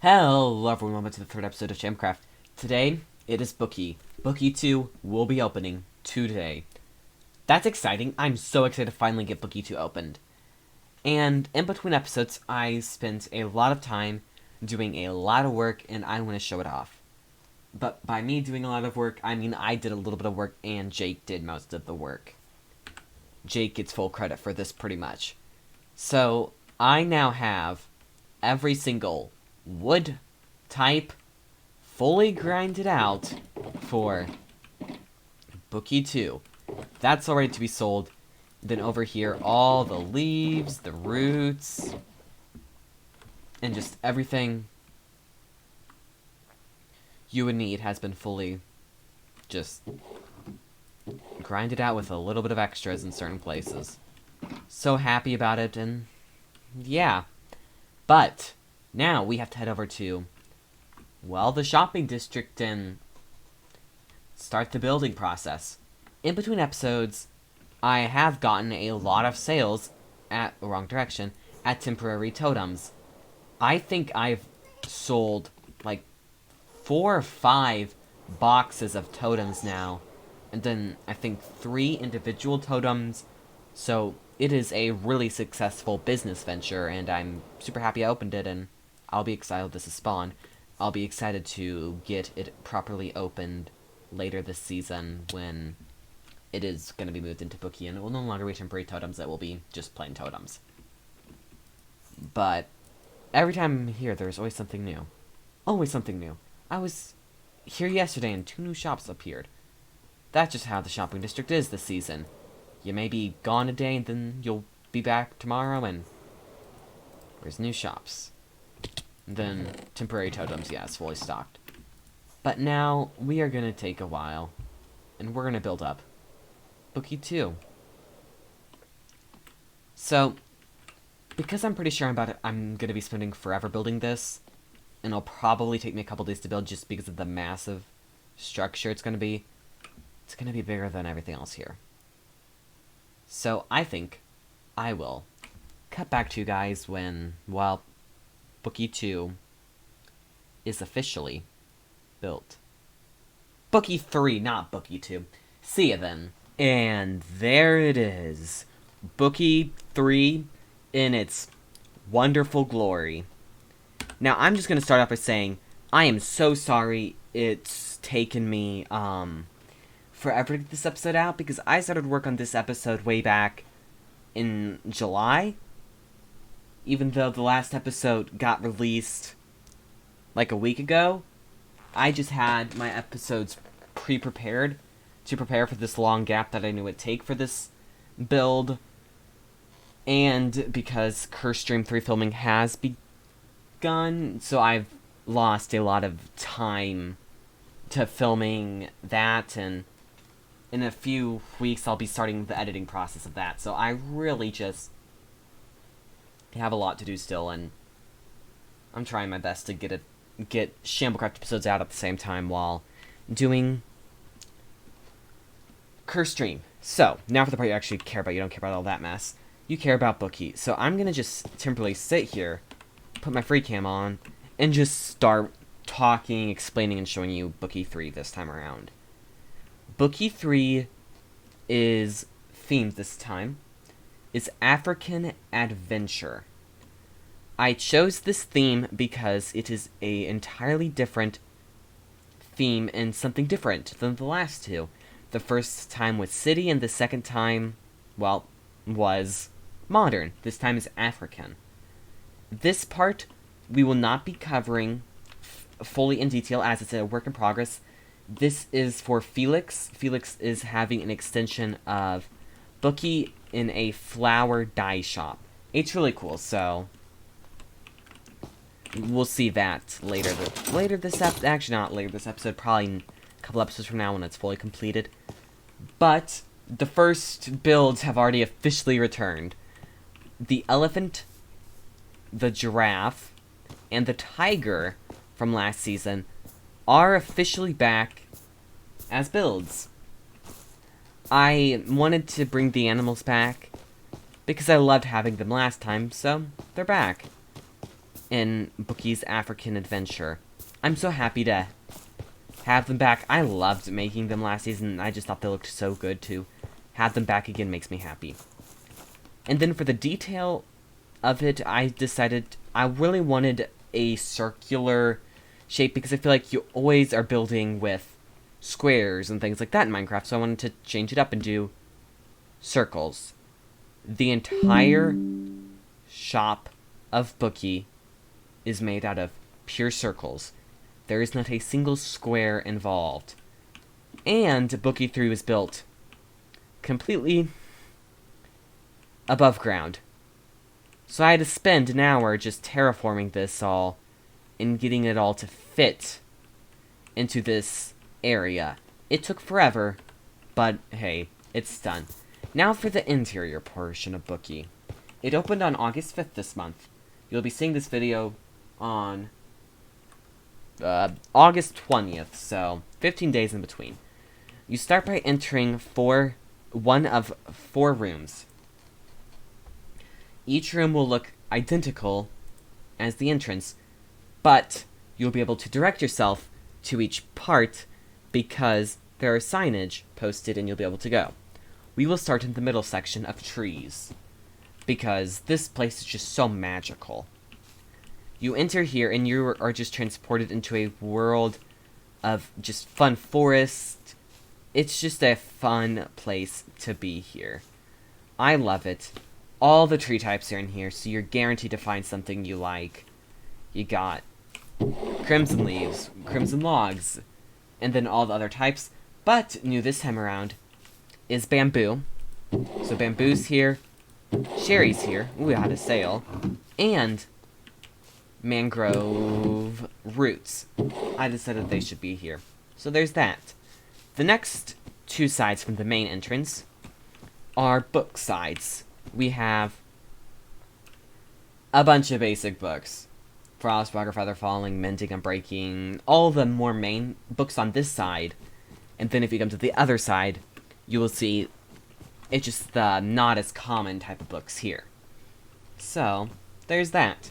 Hello everyone, welcome to the third episode of Shamblecraft. Today, it is BOOKE3. BOOKE3 will be opening today. That's exciting. I'm so excited to finally get BOOKE3 opened. And in between episodes, I spent a lot of time doing a lot of work, and I want to show it off. But by me doing a lot of work, I mean I did a little bit of work, and Jake did most of the work. Jake gets full credit for this pretty much. So, I now have every single wood type fully grinded out for BOOKE3. That's all ready to be sold. Then over here, all the leaves, the roots, and just everything you would need has been fully just grinded out with a little bit of extras in certain places. So happy about it, and yeah. But now we have to head over to, well, the shopping district and start the building process. In between episodes, I have gotten a lot of sales at wrong direction at temporary totems. I think I've sold like 4 or 5 boxes of totems now, and then I think 3 individual totems. So it is a really successful business venture, and I'm super happy I opened it, and I'll be excited this is spawn. I'll be excited to get it properly opened later this season when it is going to be moved into BOOKE3, and it will no longer be temporary totems, it will be just plain totems. But every time I'm here, there's always something new. Always something new. I was here yesterday and 2 new shops appeared. That's just how the shopping district is this season. You may be gone a day, and then you'll be back tomorrow, and there's new shops. And then temporary totems, yeah, it's fully stocked. But now, we are gonna take a while, and we're gonna build up BOOKE3. So, because I'm pretty sure I'm gonna be spending forever building this, and it'll probably take me a couple days to build just because of the massive structure it's gonna be bigger than everything else here. So I think I will cut back to you guys when, well, BOOKE3 is officially built. BOOKE3, not BOOKE2. See ya then. And there it is. BOOKE3 in its wonderful glory. Now, I'm just going to start off by saying, I am so sorry it's taken me, forever to get this episode out, because I started work on this episode way back in July. Even though the last episode got released like a week ago, I just had my episodes pre-prepared to prepare for this long gap that I knew it'd take for this build. And because Curse Stream 3 filming has begun, so I've lost a lot of time to filming that, and in a few weeks I'll be starting the editing process of that, so I really just have a lot to do still, and I'm trying my best to get Shamblecraft episodes out at the same time while doing Curse Stream. So, now for the part you actually care about. You don't care about all that mess. You care about BOOKE3. So I'm gonna just temporarily sit here, put my free cam on, and just start talking, explaining, and showing you BOOKE3 this time around. BOOKE3 is themed this time. It's African Adventure. I chose this theme because it is a entirely different theme and something different than the last 2. The first time was city, and the second time, well, was modern. This time is African. This part we will not be covering fully in detail as it's a work in progress. This is for Felix. Felix is having an extension of BOOKE in a flower dye shop. It's really cool, so we'll see that later. Actually, not later this episode, probably a couple episodes from now when it's fully completed. But the first builds have already officially returned. The elephant, the giraffe, and the tiger from last season are officially back as builds. I wanted to bring the animals back because I loved having them last time, so they're back. in Bookie's African Adventure. I'm so happy to have them back. I loved making them last season. I just thought they looked so good to have them back again makes me happy. And then for the detail of it, I decided I really wanted a circular shape because I feel like you always are building with squares and things like that in Minecraft, so I wanted to change it up and do circles. The entire shop of Bookie is made out of pure circles. There is not a single square involved. And BOOKE3 was built completely above ground. So I had to spend an hour just terraforming this all and getting it all to fit into this area. It took forever, but hey, it's done. Now for the interior portion of Bookie. It opened on August 5th this month. You'll be seeing this video on August 20th, so 15 days in between. You start by entering one of 4 rooms. Each room will look identical as the entrance, but you'll be able to direct yourself to each part because there are signage posted and you'll be able to go. We will start in the middle section of trees, because this place is just so magical. You enter here and you are just transported into a world of just fun forest. It's just a fun place to be here. I love it. All the tree types are in here, so you're guaranteed to find something you like. You got crimson leaves, crimson logs, and then all the other types. But new this time around is bamboo. So bamboo's here, cherry's here. Ooh, I had a sale. And mangrove roots. I decided they should be here. So there's that. The next 2 sides from the main entrance are book sides. We have a bunch of basic books. Frost, Rock, Feather Falling, Mending, Unbreaking, all the more main books on this side. And then if you come to the other side, you will see it's just the not as common type of books here. So, there's that.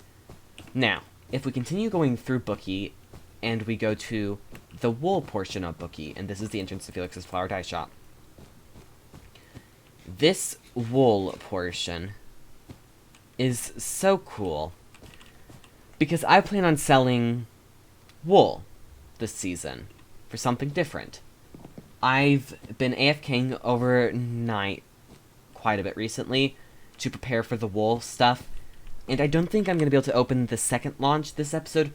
Now, if we continue going through Bookie, and we go to the wool portion of Bookie, and this is the entrance to Felix's Flower Dye Shop. This wool portion is so cool, because I plan on selling wool this season for something different. I've been AFKing overnight quite a bit recently to prepare for the wool stuff, and I don't think I'm going to be able to open the second launch this episode,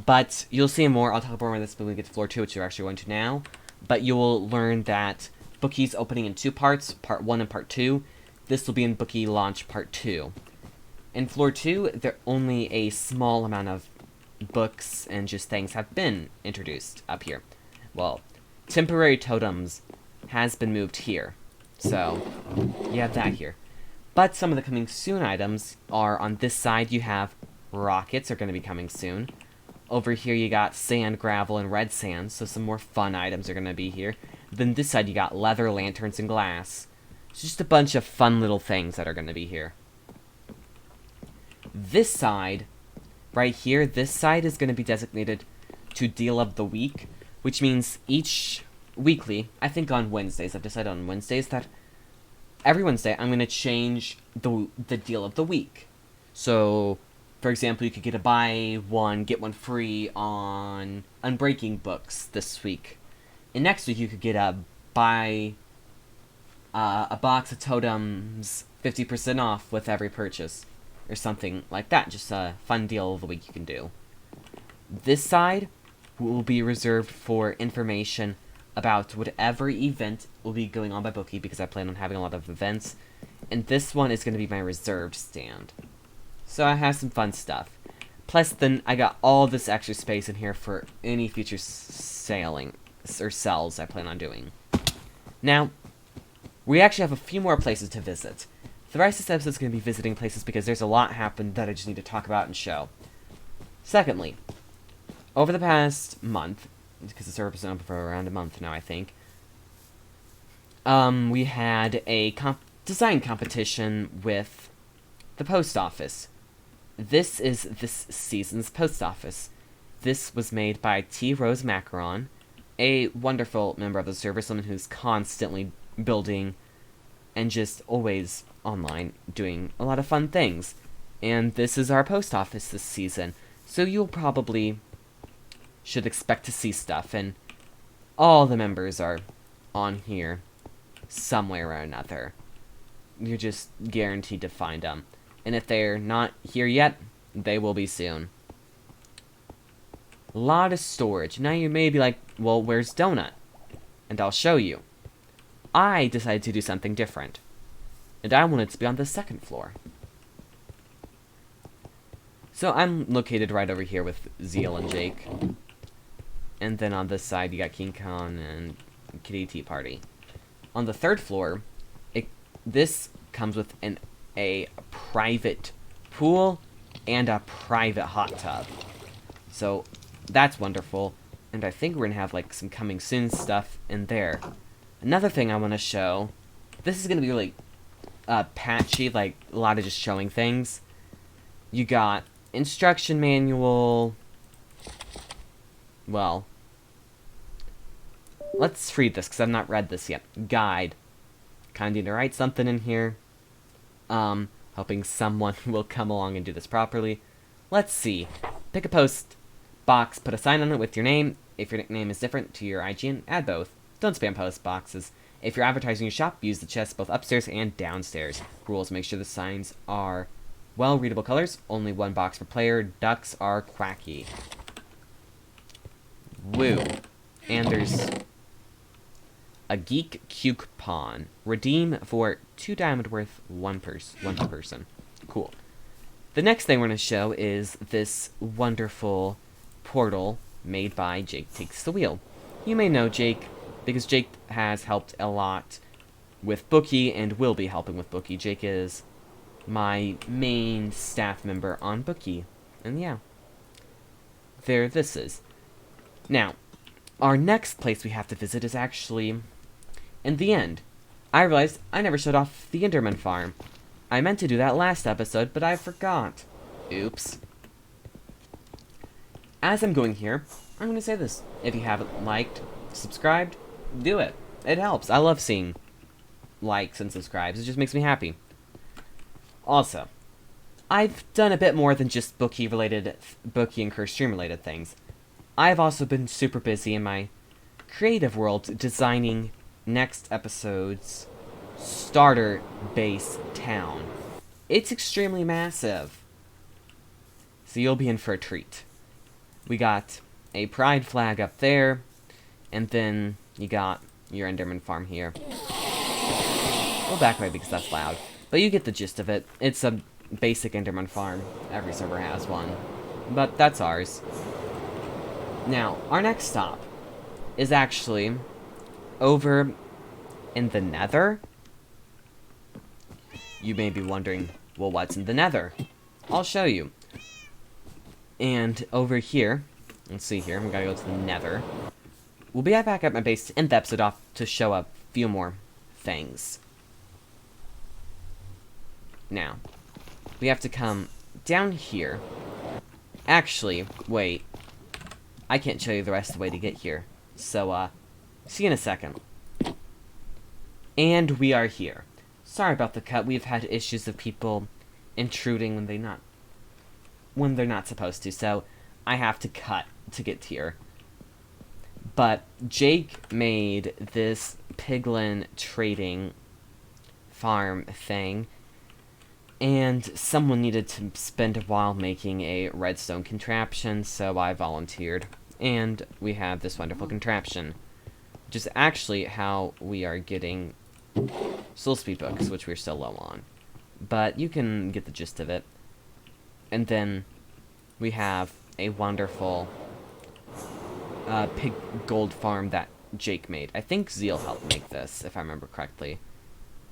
but you'll see more. I'll talk more about this when we get to floor 2, which you're actually going to now, but you will learn that Bookie's opening in 2 parts, part 1 and part 2. This will be in Bookie launch part 2. In floor 2, there only a small amount of books and just things have been introduced up here. Well, temporary totems has been moved here, so you have that here. But some of the coming soon items are on this side. You have rockets are going to be coming soon. Over here you got sand, gravel, and red sand, so some more fun items are going to be here. Then this side you got leather, lanterns, and glass. It's just a bunch of fun little things that are going to be here. This side, right here, this side is going to be designated to Deal of the Week, which means each weekly, I think on Wednesdays, I've decided on Wednesdays that every Wednesday I'm going to change the Deal of the Week. So, for example, you could get a buy one, get one free on Unbreaking books this week. And next week you could get a buy a box of totems 50% off with every purchase. Or something like that. Just a fun deal of the week you can do. This side will be reserved for information about whatever event will be going on by Bookie, because I plan on having a lot of events. And this one is going to be my reserved stand. So I have some fun stuff. Plus, then I got all this extra space in here for any future sailing or sells I plan on doing. Now, we actually have a few more places to visit. The rest of this episode is going to be visiting places because there's a lot happened that I just need to talk about and show. Secondly, over the past month, because the server's been open for around a month now, I think, we had a design competition with the post office. this is this season's post office. This was made by T. Rose Macaron, a wonderful member of the server, someone who's constantly building and just always online doing a lot of fun things. And this is our post office this season, so you'll probably should expect to see stuff, and all the members are on here somewhere or another. You're just guaranteed to find them. And if they're not here yet, they will be soon. A lot of storage. Now you may be like, well, where's Donut? And I'll show you. I decided to do something different. And I wanted to be on the second floor. So I'm located right over here with Zeal and Jake. And then on this side, you got King Kong and Kitty Tea Party. On the third floor, this comes with a private pool and a private hot tub. So that's wonderful. And I think we're going to have like some coming soon stuff in there. Another thing I want to show. This is going to be really patchy, like a lot of just showing things. You got instruction manual. Well, let's read this because I've not read this yet. Guide. Kind of need to write something in here. Hoping someone will come along and do this properly. Let's see. Pick a post box, put a sign on it with your name. If your nickname is different to your IGN, add both. Don't spam post boxes. If you're advertising your shop, use the chests both upstairs and downstairs. Rules: make sure the signs are well-readable colors. Only one box per player. Ducks are quacky. Woo. And there's a geek coupon. Redeem for 2 diamond worth, one per person. Cool. The next thing we're going to show is this wonderful portal made by Jake Takes the Wheel. You may know Jake because Jake has helped a lot with BOOKE3 and will be helping with BOOKE3. Jake is my main staff member on BOOKE3. And yeah. There this is. Now, our next place we have to visit is actually in the end. I realized I never showed off the Enderman farm. I meant to do that last episode, but I forgot. Oops. As I'm going here, I'm going to say this. If you haven't liked, subscribed, do it. It helps. I love seeing likes and subscribes. It just makes me happy. Also, I've done a bit more than just BOOKE3 related, BOOKE3 and Curse Stream related things. I've also been super busy in my creative world designing next episode's starter base town. It's extremely massive. So you'll be in for a treat. We got a pride flag up there, and then you got your Enderman farm here. We'll back away because that's loud. But you get the gist of it. It's a basic Enderman farm. Every server has one. But that's ours. Now, our next stop is actually over in the Nether. You may be wondering, well, what's in the Nether? I'll show you. And over here, let's see here, we gotta go to the Nether. We'll be back at my base to end the episode off to show a few more things. Now, we have to come down here. Actually, wait. I can't show you the rest of the way to get here. So, see you in a second. And we are here. Sorry about the cut. We've had issues of people intruding when they're not supposed to, so I have to cut to get here. But Jake made this piglin trading farm thing, and someone needed to spend a while making a redstone contraption, so I volunteered. And we have this wonderful contraption, which is actually how we are getting soul speed books, which we're still low on. But you can get the gist of it. And then we have a wonderful pig gold farm that Jake made. I think Zeal helped make this, if I remember correctly.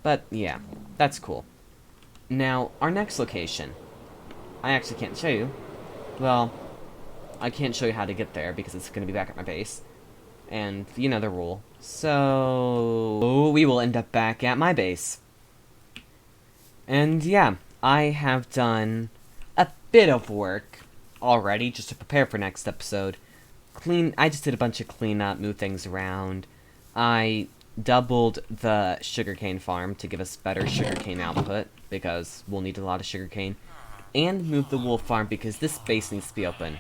But yeah, that's cool. Now, our next location, I actually can't show you. Well, I can't show you how to get there because it's going to be back at my base. And you know the rule. So we will end up back at my base. And yeah, I have done a bit of work already just to prepare for next episode. I just did a bunch of cleanup, move things around. I doubled the sugarcane farm to give us better sugarcane output, because we'll need a lot of sugarcane. And moved the wool farm because this space needs to be open.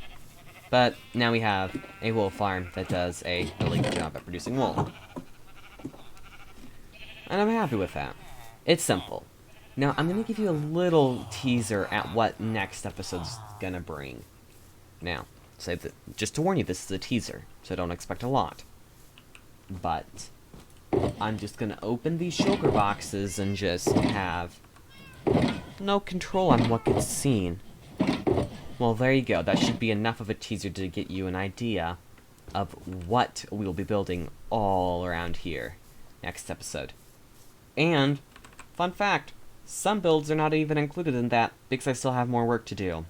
But now we have a wool farm that does a really good job at producing wool. And I'm happy with that. It's simple. Now, I'm going to give you a little teaser at what next episode's going to bring. Now, just to warn you, this is a teaser, so don't expect a lot. But I'm just going to open these shulker boxes and just have no control on what gets seen. Well, there you go. That should be enough of a teaser to get you an idea of what we will be building all around here next episode. And, fun fact, some builds are not even included in that because I still have more work to do.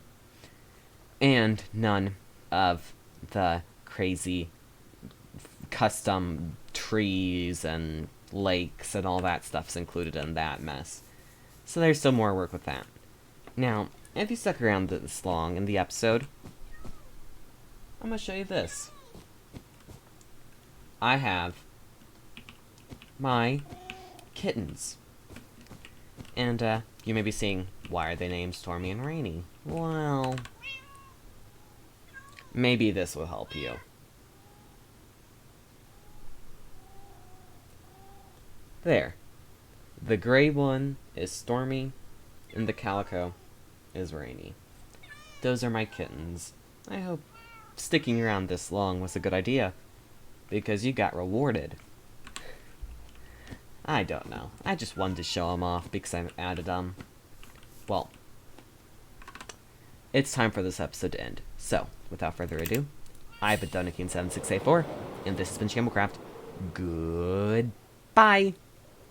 And none of the crazy custom trees and lakes and all that stuff's included in that mess. So there's still more work with that. Now, if you stuck around this long in the episode, I'm going to show you this. I have my kittens. And you may be seeing, why are they named Stormy and Rainy? Well, maybe this will help you. There. The gray one is Stormy, and the calico is Rainy. Those are my kittens. I hope sticking around this long was a good idea, because you got rewarded. I don't know. I just wanted to show them off because I added them. Well, it's time for this episode to end. So, without further ado, I've been Donakin7684, and this has been Shamblecraft. Goodbye!